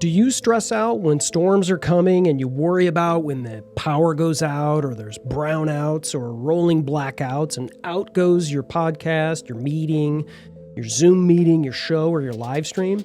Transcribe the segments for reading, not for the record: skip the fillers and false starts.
Do you stress out when storms are coming and you worry about when the power goes out or there's brownouts or rolling blackouts and out goes your podcast, your meeting, your Zoom meeting, your show, or your live stream?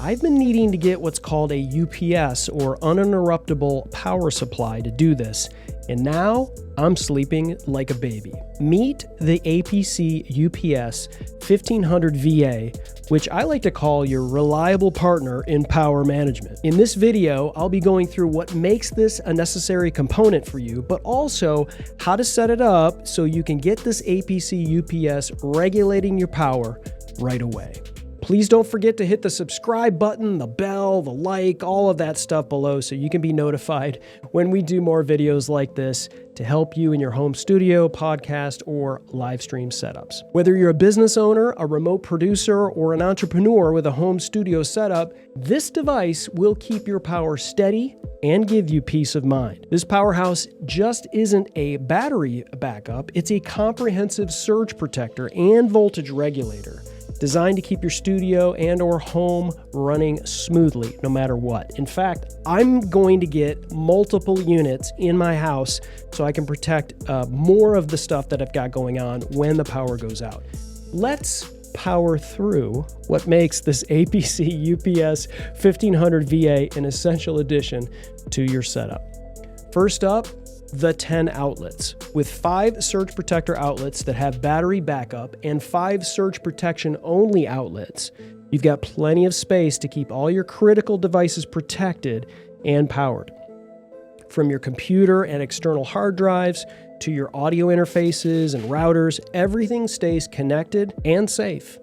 I've been needing to get what's called a UPS or uninterruptible power supply to do this, and now I'm sleeping like a baby. Meet the APC UPS 1500 VA, which I like to call your reliable partner in power management. In this video, I'll be going through what makes this a necessary component for you, but also how to set it up so you can get this APC UPS regulating your power right away. Please don't forget to hit the subscribe button, the bell, the like, all of that stuff below so you can be notified when we do more videos like this to help you in your home studio, podcast, or live stream setups. Whether you're a business owner, a remote producer, or an entrepreneur with a home studio setup, this device will keep your power steady and give you peace of mind. This powerhouse just isn't a battery backup, it's a comprehensive surge protector and voltage regulator, designed to keep your studio and or home running smoothly no matter what. In fact, I'm going to get multiple units in my house so I can protect more of the stuff that I've got going on when the power goes out. Let's power through what makes this APC UPS 1500 VA an essential addition to your setup. First up, the 10 outlets. With 5 surge protector outlets that have battery backup and 5 surge protection only outlets, you've got plenty of space to keep all your critical devices protected and powered. From your computer and external hard drives to your audio interfaces and routers, everything stays connected and safe.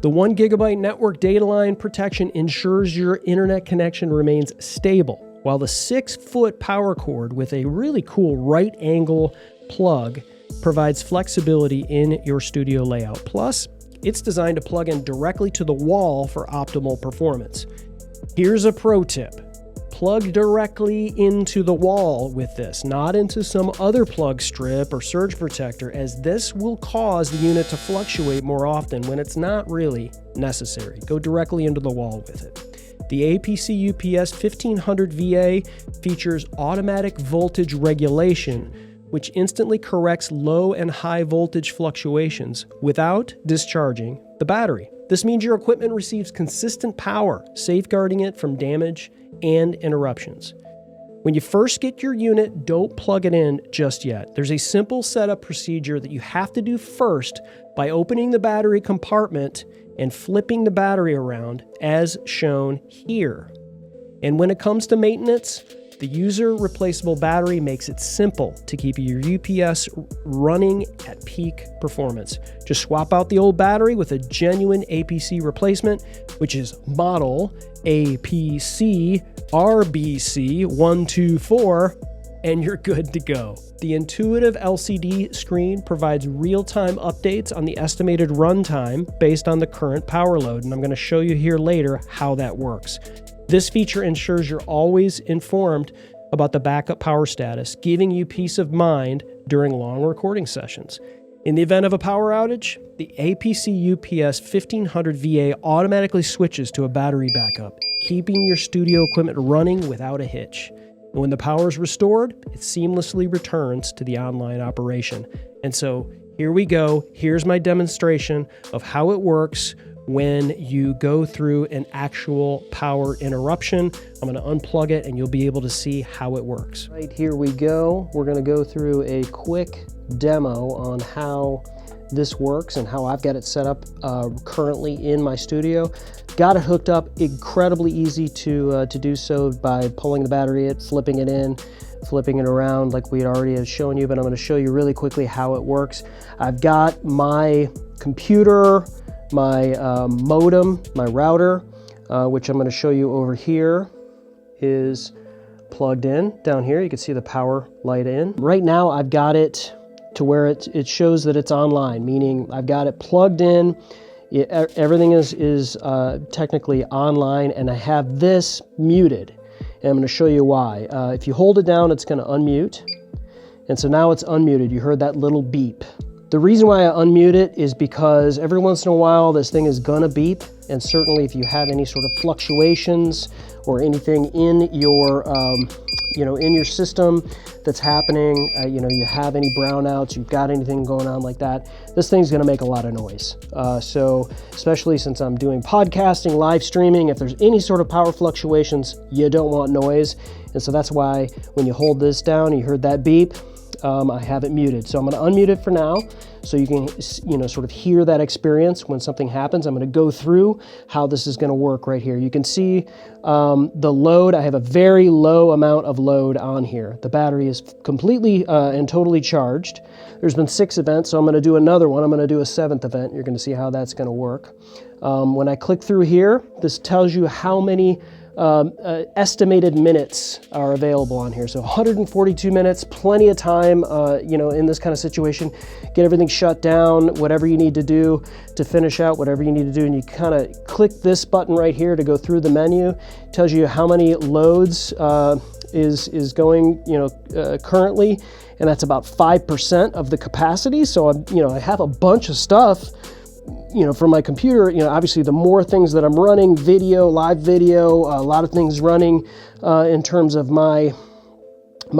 The 1 GB network data line protection ensures your internet connection remains stable, while the 6-foot power cord with a really cool right angle plug provides flexibility in your studio layout. Plus, it's designed to plug in directly to the wall for optimal performance. Here's a pro tip. Plug directly into the wall with this, not into some other plug strip or surge protector, as this will cause the unit to fluctuate more often when it's not really necessary. Go directly into the wall with it. The APC UPS 1500 VA features automatic voltage regulation, which instantly corrects low and high voltage fluctuations without discharging the battery. This means your equipment receives consistent power, safeguarding it from damage and interruptions. When you first get your unit, don't plug it in just yet. There's a simple setup procedure that you have to do first by opening the battery compartment and flipping the battery around as shown here. And when it comes to maintenance, the user replaceable battery makes it simple to keep your UPS running at peak performance. Just swap out the old battery with a genuine APC replacement, which is model APC RBC 124, and you're good to go. The intuitive LCD screen provides real-time updates on the estimated runtime based on the current power load, and I'm going to show you here later how that works. This feature ensures you're always informed about the backup power status, giving you peace of mind during long recording sessions. In the event of a power outage, the APC UPS 1500 VA automatically switches to a battery backup, keeping your studio equipment running without a hitch. And when the power is restored, it seamlessly returns to the online operation. And so here we go. Here's my demonstration of how it works when you go through an actual power interruption. I'm going to unplug it and you'll be able to see how it works. Right, here we go. We're going to go through a quick demo on how this works and how I've got it set up currently in my studio. Got it hooked up, incredibly easy to do so by pulling the battery in, flipping it in, flipping it around like we already had shown you, but I'm going to show you really quickly how it works. I've got my computer, my modem, my router, which I'm going to show you over here, is plugged in. Down here you can see the power light in. Right now I've got it to where it shows that it's online, meaning I've got it plugged in. Everything is technically online, and I have this muted, and I'm going to show you why. If you hold it down, it's going to unmute, and so now it's unmuted. You heard that little beep. The reason why I unmute it is because every once in a while this thing is gonna beep, And certainly if you have any sort of fluctuations or anything in your, in your system that's happening, you have any brownouts, you've got anything going on like that, this thing's gonna make a lot of noise. So especially since I'm doing podcasting, live streaming, if there's any sort of power fluctuations, you don't want noise. And so that's why when you hold this down, you heard that beep, I have it muted. So I'm gonna unmute it for now so you can, sort of hear that experience when something happens. I'm gonna go through how this is gonna work right here. You can see the load. I have a very low amount of load on here. The battery is completely and totally charged. There's been 6 events, so I'm gonna do another one. I'm gonna do a 7th event. You're gonna see how that's gonna work. When I click through here, this tells you how many estimated minutes are available on here. So 142 minutes, plenty of time, in this kind of situation. Get everything shut down, whatever you need to do to finish out whatever you need to do. And you kind of click this button right here to go through the menu. It tells you how many loads is going, currently, and that's about 5% of the capacity. So I have a bunch of stuff from my computer. Obviously the more things that I'm running, video, live video, a lot of things running in terms of my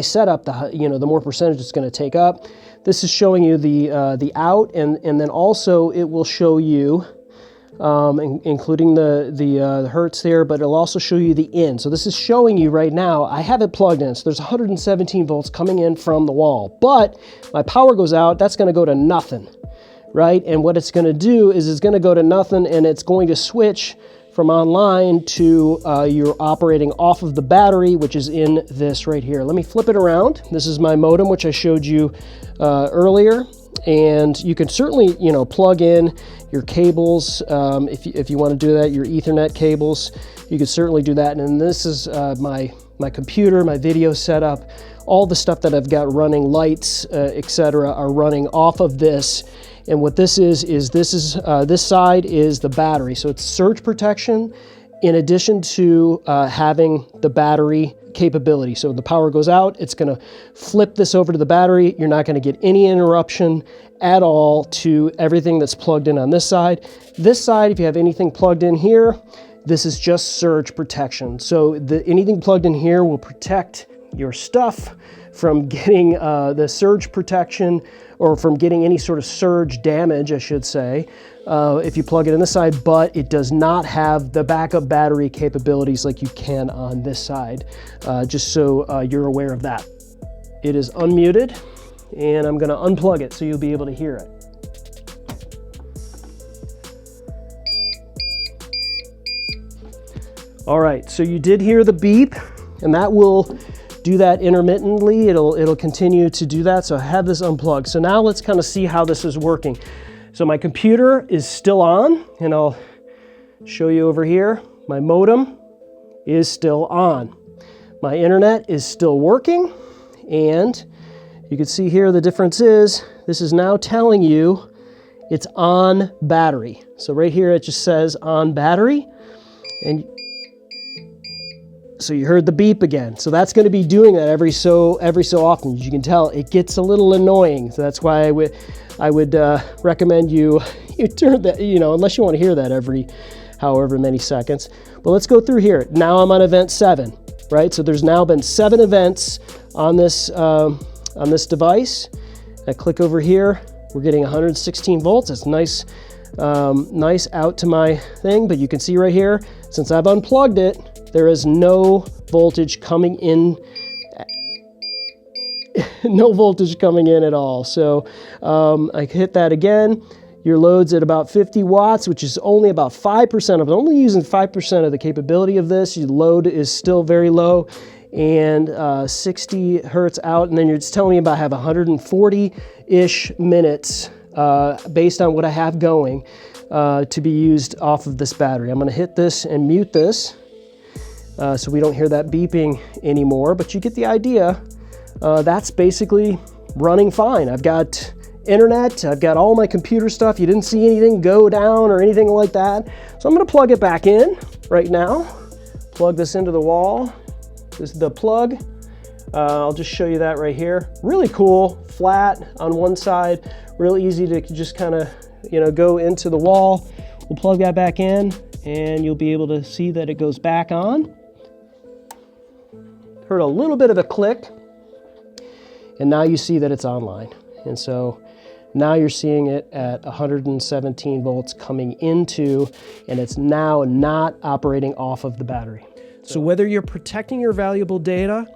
setup, the more percentage it's going to take up. This is showing you the out, and then also it will show you, including the hertz there, but it'll also show you the in. So this is showing you right now, I have it plugged in, so there's 117 volts coming in from the wall, but my power goes out, that's going to go to nothing. Right? And what it's going to do is it's going to go to nothing, and it's going to switch from online to you're operating off of the battery, which is in this right here. Let me flip it around. This is my modem, which I showed you earlier. And you can certainly, plug in your cables if you want to do that, your Ethernet cables. You can certainly do that. And this is my computer, my video setup, all the stuff that I've got running, lights, etc., are running off of this. And what this is this side is the battery. So it's surge protection in addition to having the battery capability. So the power goes out, it's gonna flip this over to the battery. You're not gonna get any interruption at all to everything that's plugged in on this side. This side, if you have anything plugged in here, this is just surge protection. So anything plugged in here will protect your stuff from getting the surge protection, or from getting any sort of surge damage, I should say, if you plug it in this side, but it does not have the backup battery capabilities like you can on this side, just so you're aware of that. It is unmuted, and I'm gonna unplug it so you'll be able to hear it. All right, so you did hear the beep, and that will do that intermittently. It'll continue to do that. So I have this unplugged. So now let's kind of see how this is working. So my computer is still on, and I'll show you over here. My modem is still on. My internet is still working, and you can see here the difference is this is now telling you it's on battery. So right here it just says on battery, and so you heard the beep again. So that's going to be doing that every so often. As you can tell, it gets a little annoying. So that's why I would recommend you turn that, unless you want to hear that every however many seconds. But let's go through here. Now I'm on event 7, right? So there's now been 7 events on this device. I click over here. We're getting 116 volts. That's nice out to my thing. But you can see right here, since I've unplugged it, there is no voltage coming in, no voltage coming in at all. So I hit that again. Your load's at about 50 watts, which is only about 5% of it. Only using 5% of the capability of this. Your load is still very low, and 60 hertz out. And then you're just telling me about I have 140-ish minutes based on what I have going to be used off of this battery. I'm going to hit this and mute this. So we don't hear that beeping anymore, but you get the idea. That's basically running fine. I've got internet, I've got all my computer stuff. You didn't see anything go down or anything like that. So I'm gonna plug it back in right now. Plug this into the wall. This is the plug. I'll just show you that right here. Really cool, flat on one side, real easy to just kind of, go into the wall. We'll plug that back in, and you'll be able to see that it goes back on. Heard a little bit of a click, and now you see that it's online. And so now you're seeing it at 117 volts coming into, and it's now not operating off of the battery. So whether you're protecting your valuable data,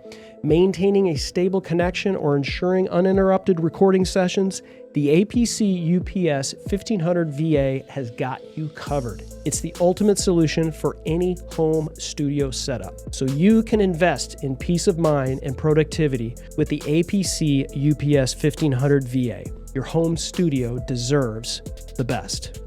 maintaining a stable connection, or ensuring uninterrupted recording sessions, the APC UPS 1500 VA has got you covered. It's the ultimate solution for any home studio setup. So you can invest in peace of mind and productivity with the APC UPS 1500 VA. Your home studio deserves the best.